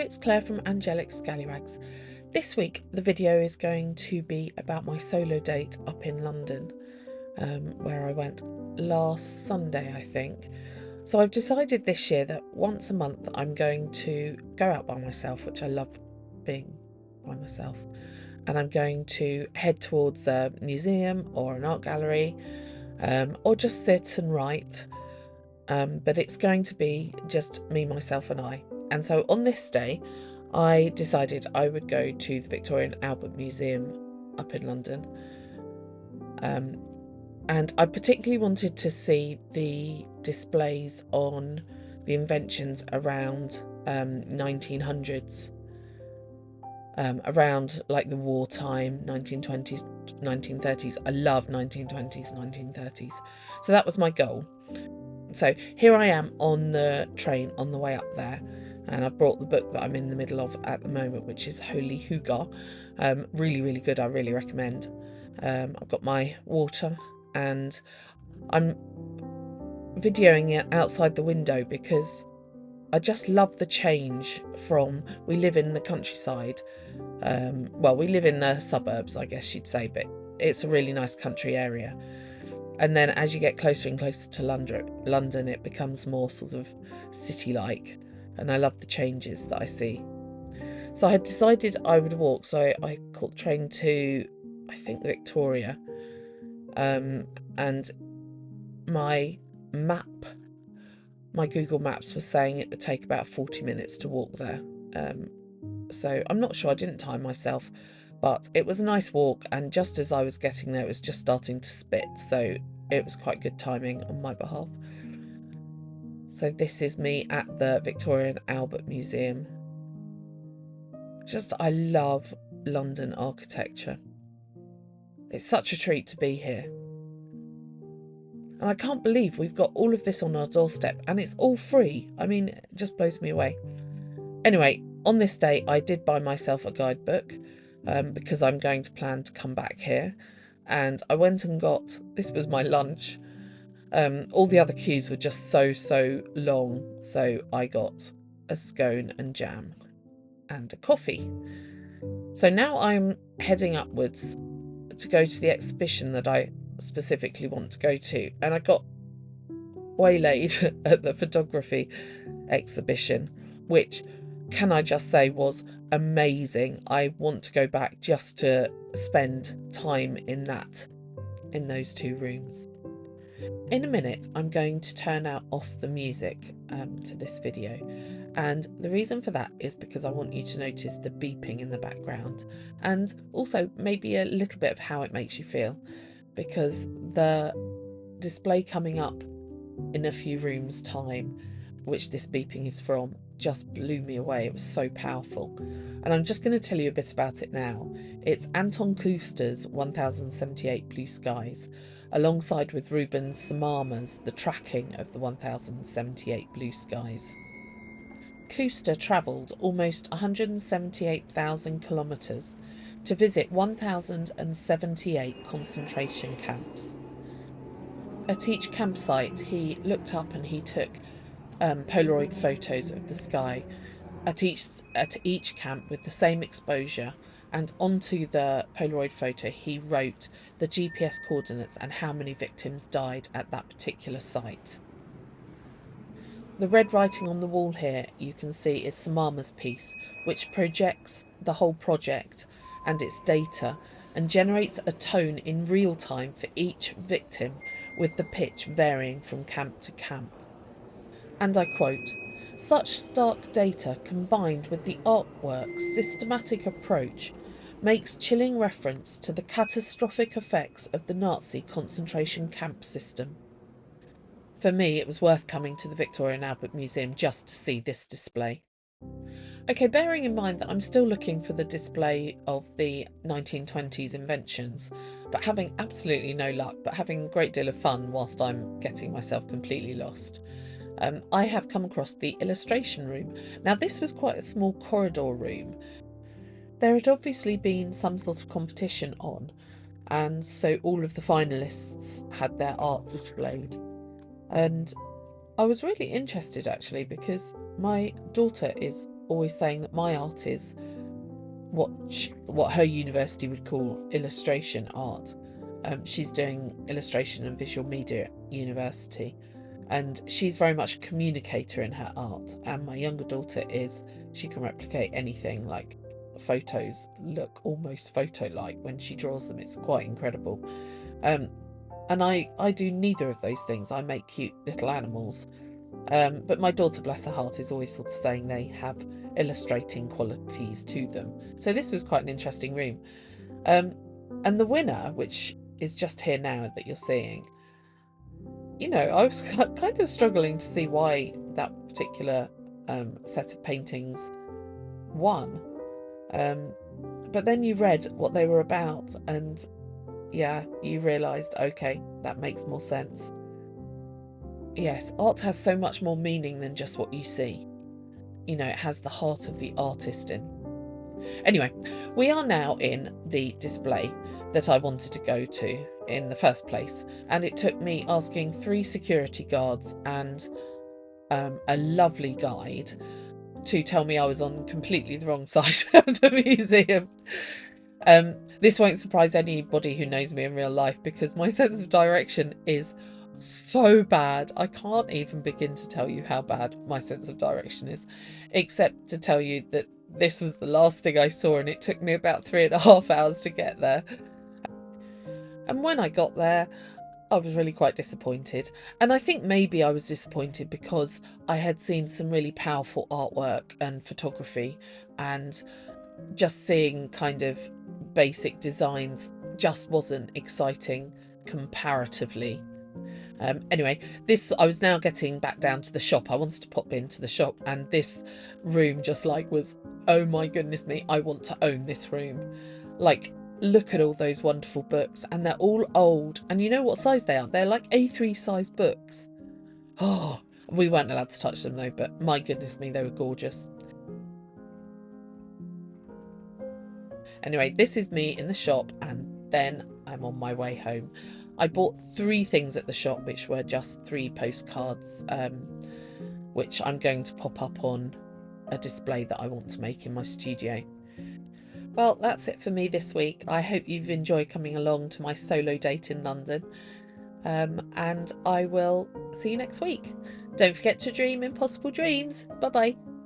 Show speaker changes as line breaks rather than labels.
it's Claire from Angelic Scallywags. This week the video is going to be about my solo date up in London, where I went last Sunday, I think. So I've decided this year that once a month I'm going to go out by myself, which I love being by myself, and I'm going to head towards a museum or an art gallery, or just sit and write. But it's going to be just me, myself and I. And so on this day, I decided I would go to the Victoria and Albert Museum up in London. And I particularly wanted to see the displays on the inventions around 1900s, around like the wartime, 1920s, 1930s. I love 1920s, 1930s. So that was my goal. So here I am on the train on the way up there, and I've brought the book that I'm in the middle of at the moment, which is Holy Hugar. Really, really good. I really recommend. I've got my water and I'm videoing it outside the window because I just love the change from, we live in the countryside. Well, we live in the suburbs, I guess you'd say, but it's a really nice country area. And then as you get closer and closer to London, it becomes more sort of city-like. And I love the changes that I see. So I had decided I would walk. So I caught the train to, I think, Victoria. And my Google Maps was saying it would take about 40 minutes to walk there. So I'm not sure, I didn't time myself. But it was a nice walk, and just as I was getting there, it was just starting to spit, so it was quite good timing on my behalf. So this is me at the Victoria and Albert Museum. I love London architecture. It's such a treat to be here. And I can't believe we've got all of this on our doorstep, and it's all free. I mean, it just blows me away. Anyway, on this day, I did buy myself a guidebook. Because I'm going to plan to come back here, and I went and got, this was my lunch. All the other queues were just so long, so I got a scone and jam and a coffee. So now I'm heading upwards to go to the exhibition that I specifically want to go to, and I got waylaid at the photography exhibition, which, can I just say, was amazing. I want to go back just to spend time in those two rooms. In a minute, I'm going to turn off the music to this video, and the reason for that is because I want you to notice the beeping in the background, and also maybe a little bit of how it makes you feel, because the display coming up in a few rooms' time, which this beeping is from, just blew me away. It was so powerful. And I'm just going to tell you a bit about it now. It's Anton Kusters' 1078 Blue Skies, alongside with Rubens Samama's The Tracking of the 1078 Blue Skies. Kuster travelled almost 178,000 kilometres to visit 1078 concentration camps. At each campsite, he looked up and he took Polaroid photos of the sky at each camp with the same exposure, and onto the Polaroid photo he wrote the GPS coordinates and how many victims died at that particular site. The red writing on the wall here you can see is Samama's piece, which projects the whole project and its data and generates a tone in real time for each victim, with the pitch varying from camp to camp. And I quote, "Such stark data combined with the artwork's systematic approach makes chilling reference to the catastrophic effects of the Nazi concentration camp system." For me, it was worth coming to the Victoria and Albert Museum just to see this display. Okay, bearing in mind that I'm still looking for the display of the 1920s inventions, but having absolutely no luck, but having a great deal of fun whilst I'm getting myself completely lost, I have come across the illustration room. Now, this was quite a small corridor room. There had obviously been some sort of competition on, and so all of the finalists had their art displayed. And I was really interested, actually, because my daughter is always saying that my art is what her university would call illustration art. She's doing illustration and visual media at university, and she's very much a communicator in her art. And my younger daughter she can replicate anything. Like, photos look almost photo-like when she draws them. It's quite incredible. And I do neither of those things. I make cute little animals. But my daughter, bless her heart, is always sort of saying they have illustrating qualities to them. So this was quite an interesting room. And the winner, which is just here now that you're seeing, you know, I was kind of struggling to see why that particular set of paintings won. But then you read what they were about, and yeah, you realised, okay, that makes more sense. Yes, art has so much more meaning than just what you see. You know, it has the heart of the artist in. Anyway, we are now in the display that I wanted to go to in the first place, and it took me asking 3 security guards and a lovely guide to tell me I was on completely the wrong side of the museum. This won't surprise anybody who knows me in real life, because my sense of direction is so bad. I can't even begin to tell you how bad my sense of direction is, except to tell you that this was the last thing I saw, and it took me about 3.5 hours to get there. And when I got there, I was really quite disappointed. And I think maybe I was disappointed because I had seen some really powerful artwork and photography, and just seeing kind of basic designs just wasn't exciting comparatively. Anyway, I was now getting back down to the shop. I wanted to pop into the shop, and this room just was, oh my goodness me, I want to own this room. Like, look at all those wonderful books, and they're all old, and you know what size they are? They're like A3 size books. Oh, we weren't allowed to touch them though, but my goodness me, they were gorgeous. Anyway, this is me in the shop, and then I'm on my way home. I bought 3 things at the shop, which were just 3 postcards, which I'm going to pop up on a display that I want to make in my studio. Well, that's it for me this week. I hope you've enjoyed coming along to my solo date in London, and I will see you next week. Don't forget to dream impossible dreams. Bye bye.